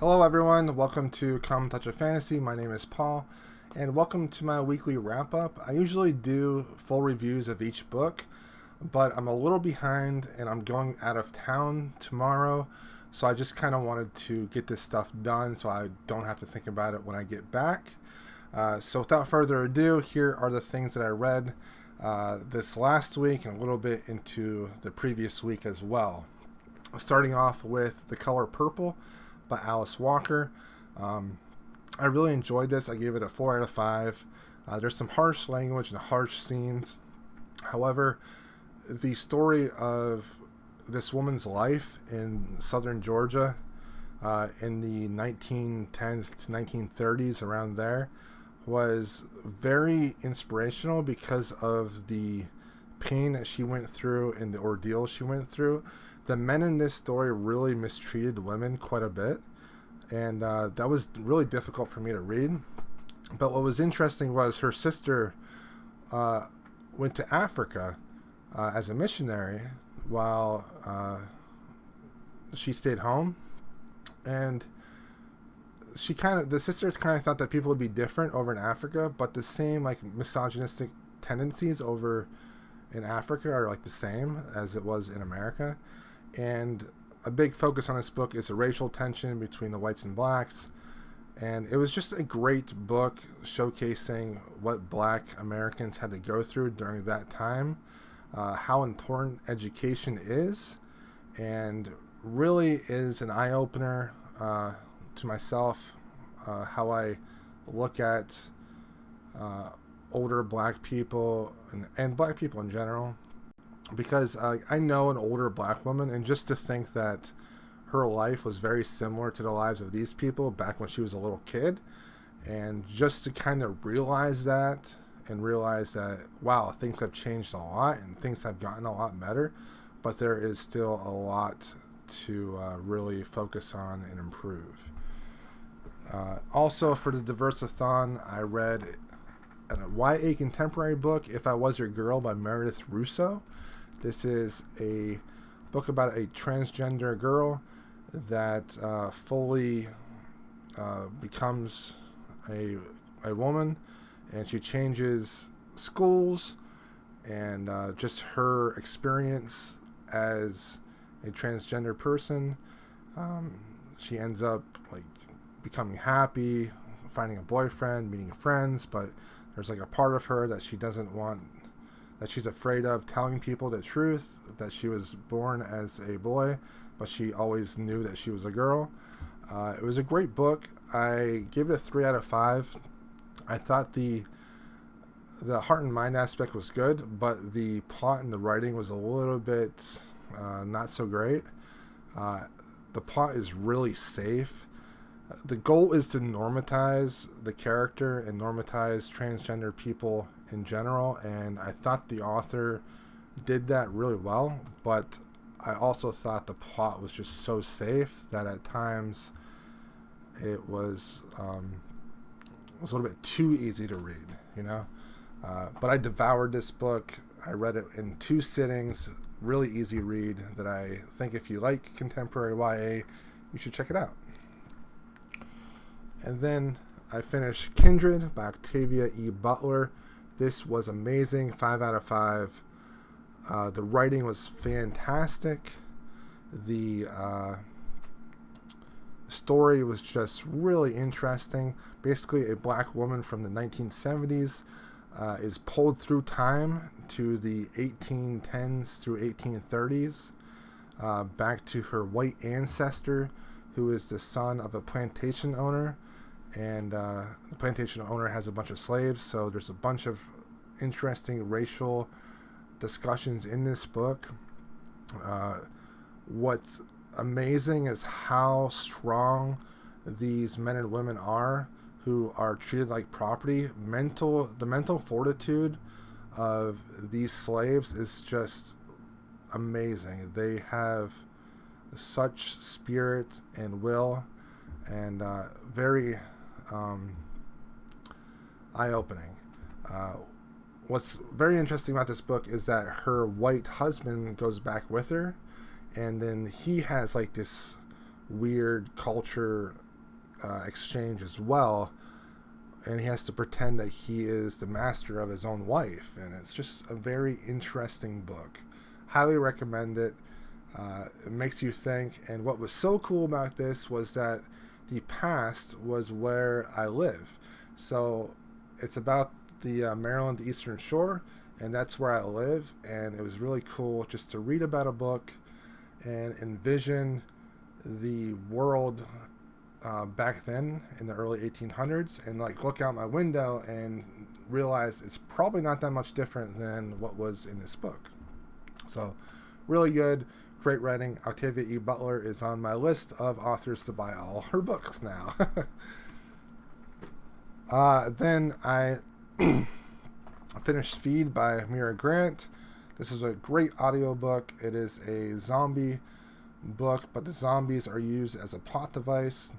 Hello, everyone. Welcome to Common Touch of Fantasy. My name is Paul, and welcome to my weekly wrap up. I usually do full reviews of each book, but I'm a little behind and I'm going out of town tomorrow, so I just kind of wanted to get this stuff done so I don't have to think about it when I get back. So without further ado, here are the things that I read this last week and a little bit into the previous week as well. Starting off with The Color Purple by Alice Walker. I really enjoyed this. I gave it a 4 out of 5. There's some harsh language and harsh scenes. However, the story of this woman's life in southern Georgia in the 1910s to 1930s, around there, was very inspirational because of the pain that she went through and the ordeal she went through. The men in this story really mistreated women quite a bit, and that was really difficult for me to read. But what was interesting was her sister went to Africa as a missionary while she stayed home, and the sisters kind of thought that people would be different over in Africa, but the same like misogynistic tendencies over in Africa are like the same as it was in America. And a big focus on this book is the racial tension between the whites and blacks. And it was just a great book showcasing what black Americans had to go through during that time, how important education is, and really is an eye-opener to myself, how I look at older black people and black people in general. Because I know an older black woman, and just to think that her life was very similar to the lives of these people back when she was a little kid, and just to kind of realize that, and realize that, wow, things have changed a lot and things have gotten a lot better, but there is still a lot to really focus on and improve. Also, for the Diversathon, I read a YA contemporary book, If I Was Your Girl by Meredith Russo. This is a book about a transgender girl that fully becomes a woman, and she changes schools, and just her experience as a transgender person. She ends up like becoming happy, finding a boyfriend, meeting friends, but there's like a part of her that she doesn't want, that she's afraid of telling people the truth, that she was born as a boy, but she always knew that she was a girl. It was a great book. I gave it a 3 out of 5. I thought the heart and mind aspect was good, but the plot and the writing was a little bit not so great. The plot is really safe. The goal is to normatize the character and normatize transgender people in general, and I thought the author did that really well, but I also thought the plot was just so safe that at times it was a little bit too easy to read, you know. But I devoured this book. I read it in 2 sittings. Really easy read that I think if you like contemporary YA, you should check it out. And then I finished Kindred by Octavia E. Butler. This was amazing, 5 out of 5. The writing was fantastic. The story was just really interesting. Basically, a black woman from the 1970s is pulled through time to the 1810s through 1830s, back to her white ancestor, who is the son of a plantation owner. And the plantation owner has a bunch of slaves, so there's a bunch of interesting racial discussions in this book. What's amazing is how strong these men and women are who are treated like property. The mental fortitude of these slaves is just amazing. They have such spirit and will, and very eye-opening. What's very interesting about this book is that her white husband goes back with her, and then he has like this weird culture exchange as well, and he has to pretend that he is the master of his own wife, and it's just a very interesting book. Highly recommend it. It makes you think, and what was so cool about this was that the past was where I live. So it's about the Maryland Eastern Shore, and that's where I live, and it was really cool just to read about a book and envision the world back then in the early 1800s, and like look out my window and realize it's probably not that much different than what was in this book. So really good, great writing. Octavia E. Butler is on my list of authors to buy all her books now. Then I finished Feed by Mira Grant. This is a great audiobook. It is a zombie book, but the zombies are used as a plot device.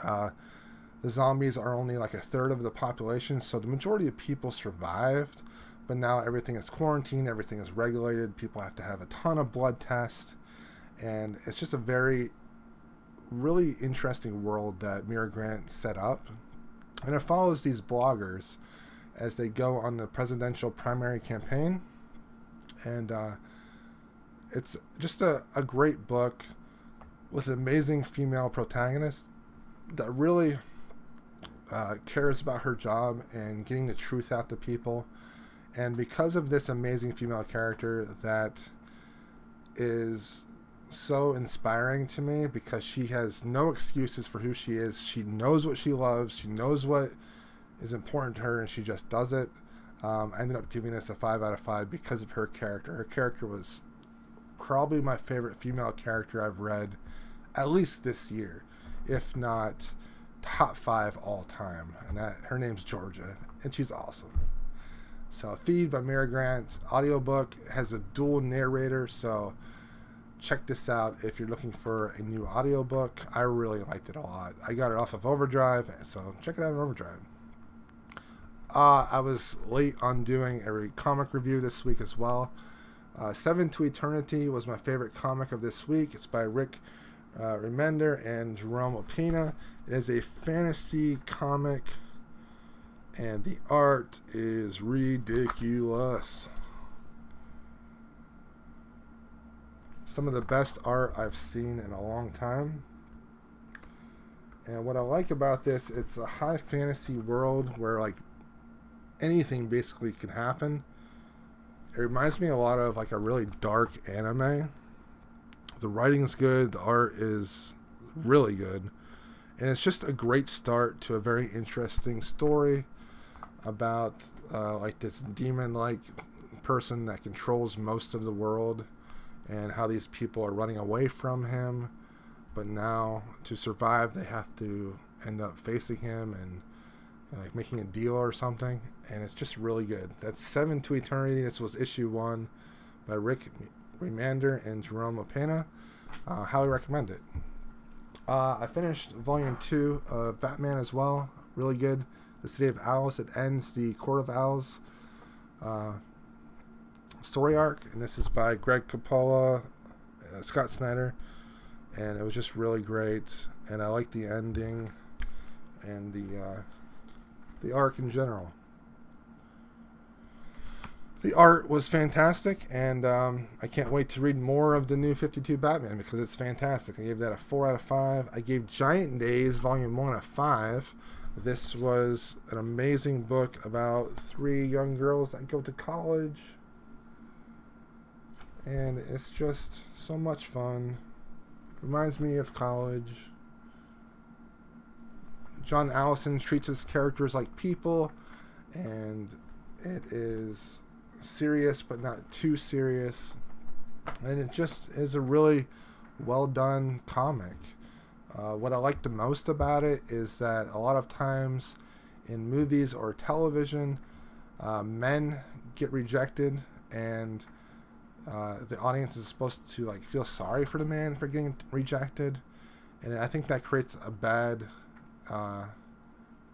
The zombies are only like a third of the population, so the majority of people survived, but now everything is quarantined, everything is regulated, people have to have a ton of blood tests, and it's just a very, really interesting world that Mira Grant set up. And it follows these bloggers as they go on the presidential primary campaign, and it's just a great book with an amazing female protagonist that really cares about her job and getting the truth out to people. And because of this amazing female character that is so inspiring to me, because she has no excuses for who she is. She knows what she loves. She knows what is important to her, and she just does it. I ended up giving this a 5 out of 5 because of her character. Her character was probably my favorite female character I've read, at least this year, if not top 5 all time. And that her name's Georgia, and she's awesome. So Feed by Mira Grant, audiobook, has a dual narrator, so check this out if you're looking for a new audiobook. I really liked it a lot. I got it off of Overdrive, so check it out on Overdrive. I was late on doing a comic review this week as well. Seven to Eternity was my favorite comic of this week. It's by Rick Remender and Jerome Opena. It is a fantasy comic, and the art is ridiculous. Some of the best art I've seen in a long time. And what I like about this, it's a high fantasy world where like anything basically can happen. It reminds me a lot of like a really dark anime. The writing's good, the art is really good, and it's just a great start to a very interesting story about like this demon-like person that controls most of the world, and how these people are running away from him, but now to survive they have to end up facing him and like making a deal or something, and it's just really good. That's Seven to Eternity. This was issue 1 by Rick Remender and Jerome Opena. Highly recommend it. I finished volume 2 of Batman as well. Really good. The City of Owls. It ends the Court of Owls story arc, and this is by Greg Capullo, Scott Snyder, and it was just really great, and I like the ending and the arc in general. The art was fantastic, and I can't wait to read more of the new 52 Batman because it's fantastic. I gave that a 4 out of 5. I gave Giant Days Volume 1 a 5. This was an amazing book about 3 young girls that go to college, and it's just so much fun. Reminds me of college. John Allison treats his characters like people, and it is serious but not too serious, and it just is a really well done comic. What I like the most about it is that a lot of times in movies or television, men get rejected, and the audience is supposed to like feel sorry for the man for getting rejected, and I think that creates a bad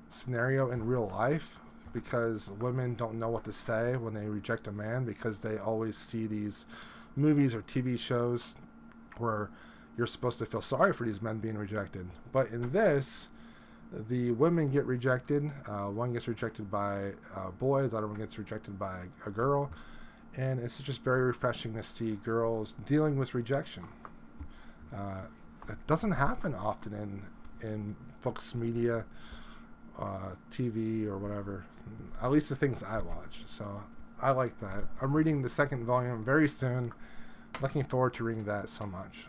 scenario in real life, because women don't know what to say when they reject a man, because they always see these movies or TV shows where you're supposed to feel sorry for these men being rejected. But in this, the women get rejected. One gets rejected by a boy, the other one gets rejected by a girl. And it's just very refreshing to see girls dealing with rejection. It doesn't happen often in books, media, TV, or whatever. At least the things I watch. So I like that. I'm reading the second volume very soon. Looking forward to reading that so much.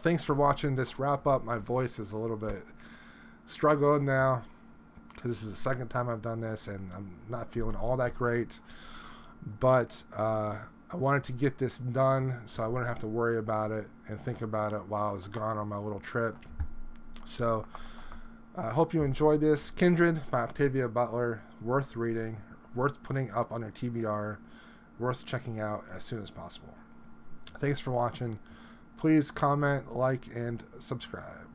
Thanks for watching this wrap up. My voice is a little bit struggling now because this is the second time I've done this and I'm not feeling all that great. But I wanted to get this done so I wouldn't have to worry about it and think about it while I was gone on my little trip. So I hope you enjoyed this. Kindred by Octavia Butler. Worth reading. Worth putting up on your TBR. Worth checking out as soon as possible. Thanks for watching. Please comment, like, and subscribe.